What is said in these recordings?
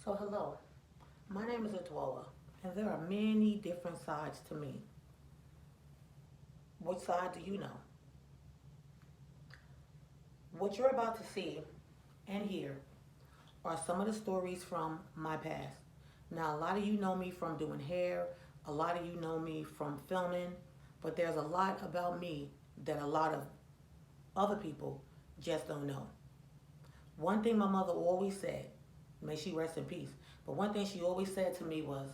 So, hello, my name is Adwoa, and there are many different sides to me. Which side do you know? What you're about to see and hear are some of the stories from my past. Now, a lot of you know me from doing hair, a lot of you know me from filming, but there's a lot about me that a lot of other people just don't know. One thing my mother always said, may she rest in peace, but one thing she always said to me was,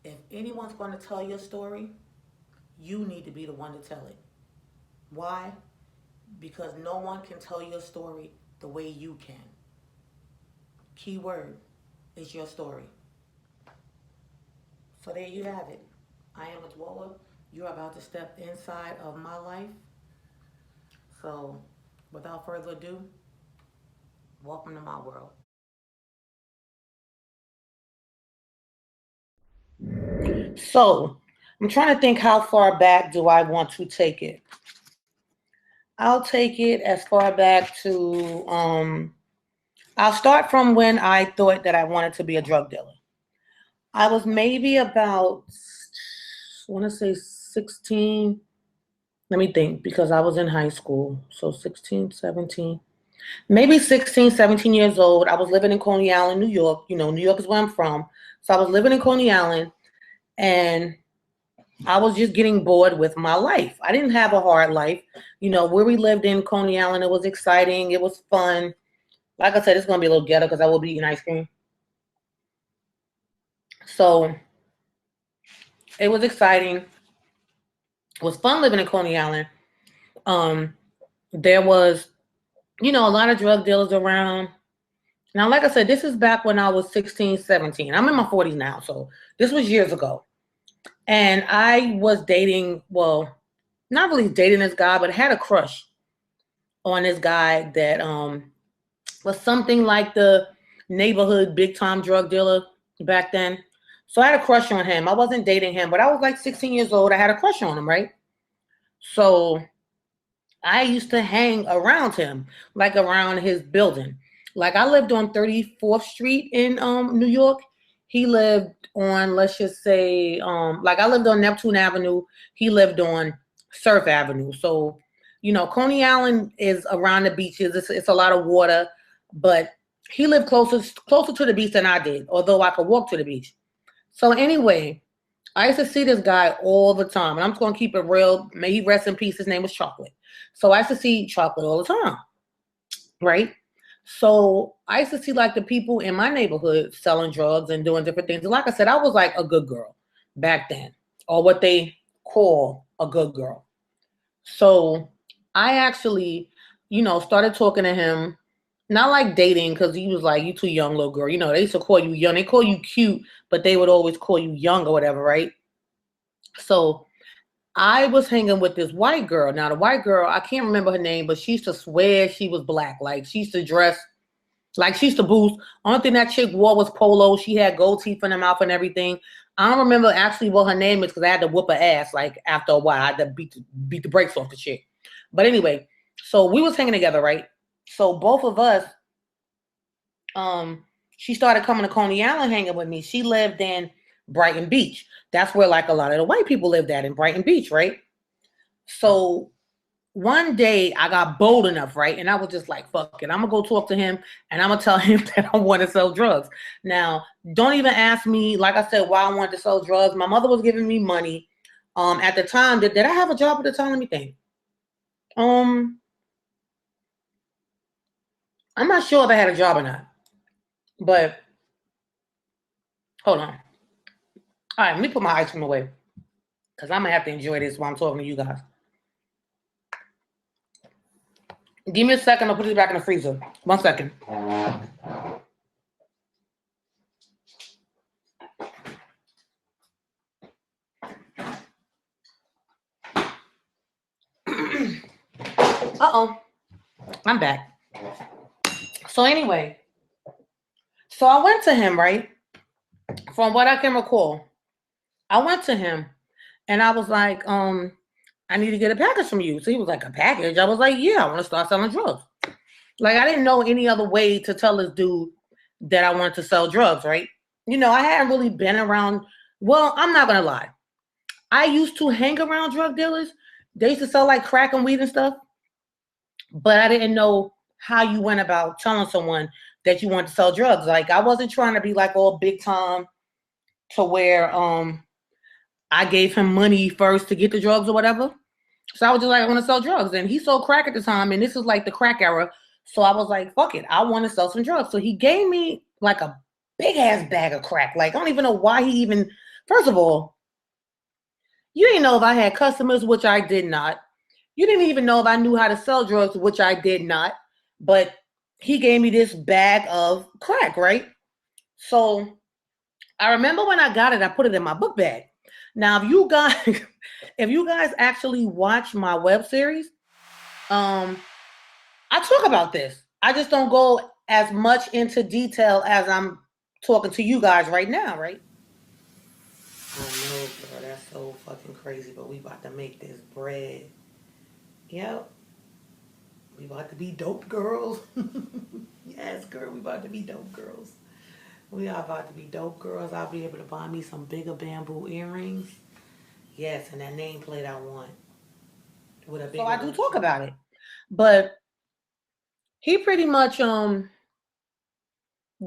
if anyone's going to tell your story, you need to be the one to tell it. Why? Because no one can tell your story the way you can. Key word is your story. So there you have it. I am Adwoa. You're about to step inside of my life. So without further ado, welcome to my world. So I'm trying to think, how far back do I want to take it? I'll take it as far back to I'll start from when I thought that I wanted to be a drug dealer. I was maybe about, I want to say 16. Let me think, because I was in high school. So 16, 17, maybe 16, 17 years old. I was living in Coney Island, New York. You know, New York is where I'm from. So I was living in Coney Island, and I was just getting bored with my life. I didn't have a hard life. You know, where we lived in Coney Island, it was exciting. It was fun. Like I said, it's going to be a little ghetto because I will be eating ice cream. So it was exciting. It was fun living in Coney Island. Um, there was, a lot of drug dealers around. Now, like I said, this is back when I was 16, 17. I'm in my 40s now, so this was years ago. And I was dating, well, not really dating this guy, but had a crush on this guy that was something like the neighborhood big time drug dealer back then. So I had a crush on him. I wasn't dating him, but I was like 16 years old. I had a crush on him, right? So I used to hang around him, like around his building. Like I lived on 34th Street in New York. He lived on, let's just say, like I lived on Neptune Avenue. He lived on Surf Avenue. So, Coney Island is around the beaches. It's a lot of water, but he lived closer to the beach than I did, although I could walk to the beach. So anyway, I used to see this guy all the time, and I'm just gonna keep it real. May he rest in peace. His name was Chocolate. So I used to see Chocolate all the time, right? So I used to see like the people in my neighborhood selling drugs and doing different things. And like I said, I was like a good girl back then, or what they call a good girl. So I actually, started talking to him, not like dating, because he was like, you too young, little girl. They used to call you young. They call you cute, but they would always call you young or whatever, right? So I was hanging with this white girl. Now, the white girl, I can't remember her name, but she used to swear she was black. Like, she used to dress like she used to boost. Only thing that chick wore was polo. She had gold teeth in her mouth and everything. I don't remember actually what her name is because I had to whoop her ass. Like, after a while, I had to beat the brakes off the chick. But anyway, so we was hanging together, right? So both of us, um, she started coming to Coney Island hanging with me. She lived in Brighton Beach. That's where like a lot of the white people lived at, in Brighton Beach, right? So one day I got bold enough, right? And I was just like, fuck it. I'm gonna go talk to him and I'm gonna tell him that I want to sell drugs. Now, don't even ask me, like I said, why I wanted to sell drugs. My mother was giving me money. At the time, did I have a job at the time? Let me think. Um, I'm not sure if I had a job or not. But hold on. All right, let me put my ice cream away. Because I'm gonna have to enjoy this while I'm talking to you guys. Give me a second, I'll put it back in the freezer. 1 second. Uh-oh. I'm back. So anyway, so I went to him, right? From what I can recall, I went to him and I was like, I need to get a package from you. So he was like, a package? I was like, yeah, I want to start selling drugs. Like, I didn't know any other way to tell this dude that I wanted to sell drugs, right? You know, I hadn't really been around. Well, I'm not gonna lie. I used to hang around drug dealers. They used to sell like crack and weed and stuff, but I didn't know how you went about telling someone that you wanted to sell drugs. Like I wasn't trying to be like all big time to where I gave him money first to get the drugs or whatever. So I was just like, I want to sell drugs. And he sold crack at the time, and this is like the crack era. So I was like, fuck it, I want to sell some drugs. So he gave me like a big ass bag of crack. Like I don't even know why he even, first of all, you didn't know if I had customers, which I did not. You didn't even know if I knew how to sell drugs, which I did not. But he gave me this bag of crack, right? So I remember when I got it, I put it in my book bag. Now, if you guys actually watch my web series, I talk about this. I just don't go as much into detail as I'm talking to you guys right now, right? I know, girl, that's so fucking crazy, but we about to make this bread. Yep. We about to be dope girls. Yes, girl, we about to be dope girls. We are about to be dope girls. I'll be able to buy me some bigger bamboo earrings. Yes, and that nameplate I want. With a big so I do talk about it. But he pretty much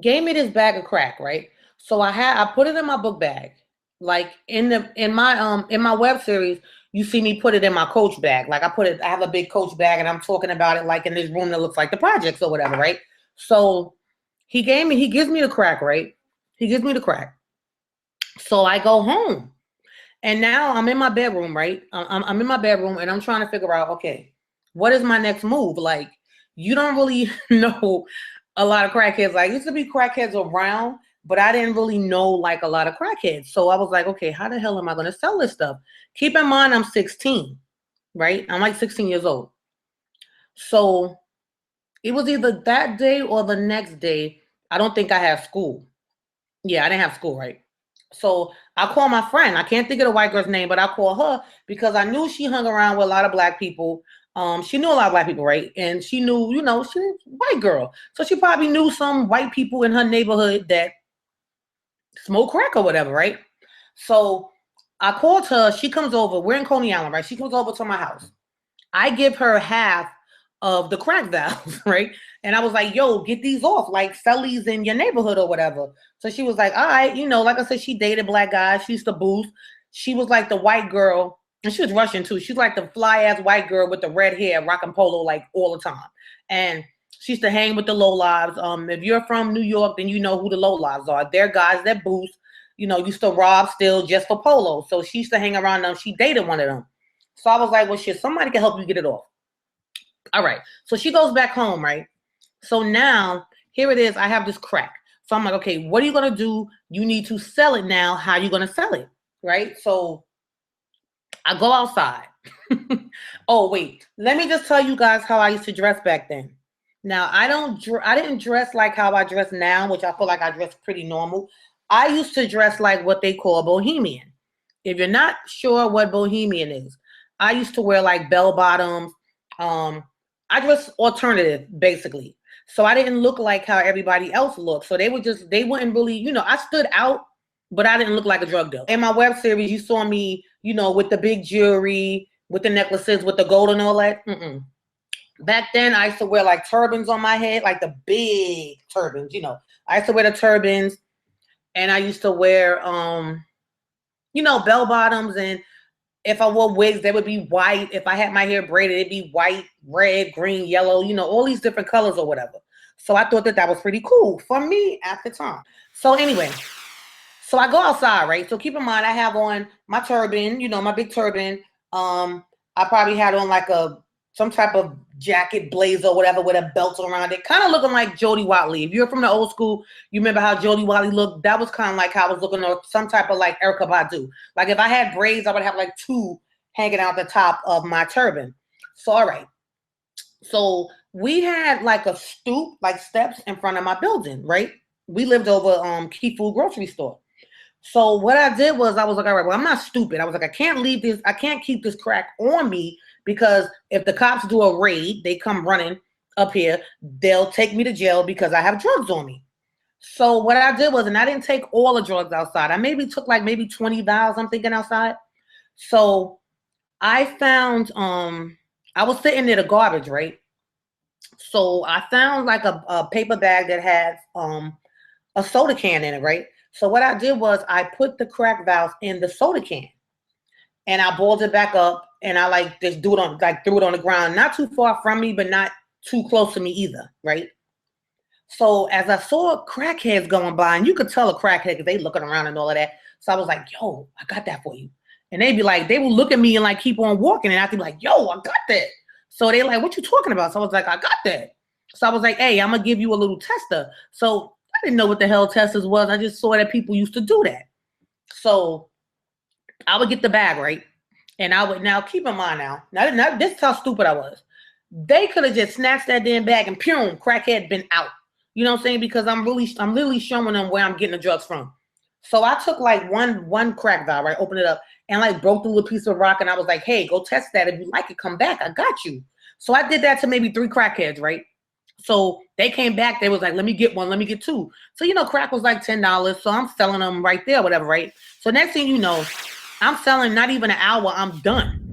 gave me this bag of crack, right? So I put it in my book bag. Like in my web series, you see me put it in my coach bag. Like I have a big coach bag and I'm talking about it like in this room that looks like the projects or whatever, right? So he gives me the crack, right? He gives me the crack. So I go home. And now I'm in my bedroom, right? I'm in my bedroom and I'm trying to figure out, okay, what is my next move? Like, you don't really know a lot of crackheads. Like, used to be crackheads around, but I didn't really know like a lot of crackheads. So I was like, okay, how the hell am I going to sell this stuff? Keep in mind, I'm 16, right? I'm like 16 years old. So it was either that day or the next day. I don't think I had school. Yeah, I didn't have school, right? So I call my friend. I can't think of the white girl's name, but I call her because I knew she hung around with a lot of black people. She knew a lot of black people, right? And she knew, you know, she's a white girl. So she probably knew some white people in her neighborhood that smoke crack or whatever, right? So I called her. She comes over. We're in Coney Island, right? She comes over to my house. I give her half of the crack valves, right? And I was like, yo, get these off, like sell these in your neighborhood or whatever. So she was like, all right, you know, like I said, she dated black guys. She used to boost. She was like the white girl, and she was Russian too. She's like the fly ass white girl with the red hair, rocking polo like all the time. And she used to hang with the low lives. If you're from New York, then you know who the low lives are. They're guys that boost, you know, used to rob still just for polo. So she used to hang around them. She dated one of them. So I was like, well, shit, somebody can help you get it off. All right. So she goes back home, right? So now, here it is. I have this crack. So I'm like, okay, what are you going to do? You need to sell it now. How are you going to sell it? Right? So I go outside. Oh, wait. Let me just tell you guys how I used to dress back then. Now, I didn't dress like how I dress now, which I feel like I dress pretty normal. I used to dress like what they call bohemian. If you're not sure what bohemian is, I used to wear like bell bottoms. I dress alternative, basically. So I didn't look like how everybody else looked. So they wouldn't really, you know, I stood out, but I didn't look like a drug dealer. In my web series, you saw me, you know, with the big jewelry, with the necklaces, with the gold and all that. Back then, I used to wear like turbans on my head, like the big turbans, you know. I used to wear the turbans, and I used to wear, you know, bell bottoms, and if I wore wigs, they would be white. If I had my hair braided, it'd be white, red, green, yellow, you know, all these different colors or whatever. So I thought that was pretty cool for me at the time. So anyway, so I go outside, right? So keep in mind, I have on my turban, you know, my big turban. I probably had on like some type of jacket, blazer, whatever, with a belt around it, kind of looking like Jody Watley. If you're from the old school, you remember how Jody Watley looked. That was kind of like how I was looking, or some type of like Erykah Badu. Like if I had braids, I would have like two hanging out the top of my turban. So all right. So we had like a stoop, like steps in front of my building, right? We lived over Key Food grocery store. So what I did was I was like, all right, well, I'm not stupid. I was like, I can't leave this. I can't keep this crack on me, because if the cops do a raid, they come running up here, they'll take me to jail because I have drugs on me. So what I did was, and I didn't take all the drugs outside. I maybe took like maybe 20 vials, I'm thinking, outside. So I found, I was sitting near the garbage, right? So I found like a paper bag that had a soda can in it, right? So what I did was I put the crack vials in the soda can and I boiled it back up and I like just threw it on the ground, not too far from me, but not too close to me either, right? So as I saw crackheads going by, and you could tell a crackhead because they looking around and all of that. So I was like, yo, I got that for you. And they'd be like, they would look at me and like keep on walking. And I'd be like, yo, I got that. So they're like, what you talking about? So I was like, I got that. So I was like, hey, I'm going to give you a little tester. So I didn't know what the hell testers was. I just saw that people used to do that. So I would get the bag, right? And I would, now keep in mind now this is how stupid I was. They could have just snatched that damn bag and boom, crackhead been out. You know what I'm saying? Because I'm literally showing them where I'm getting the drugs from. So I took like one crack vial, right? Opened it up and like broke the little piece of rock. And I was like, hey, go test that. If you like it, come back. I got you. So I did that to maybe 3 crackheads, right? So they came back. They was like, let me get one. Let me get 2. So, you know, crack was like $10. So I'm selling them right there, whatever, right? So next thing you know, I'm selling not even an hour. I'm done.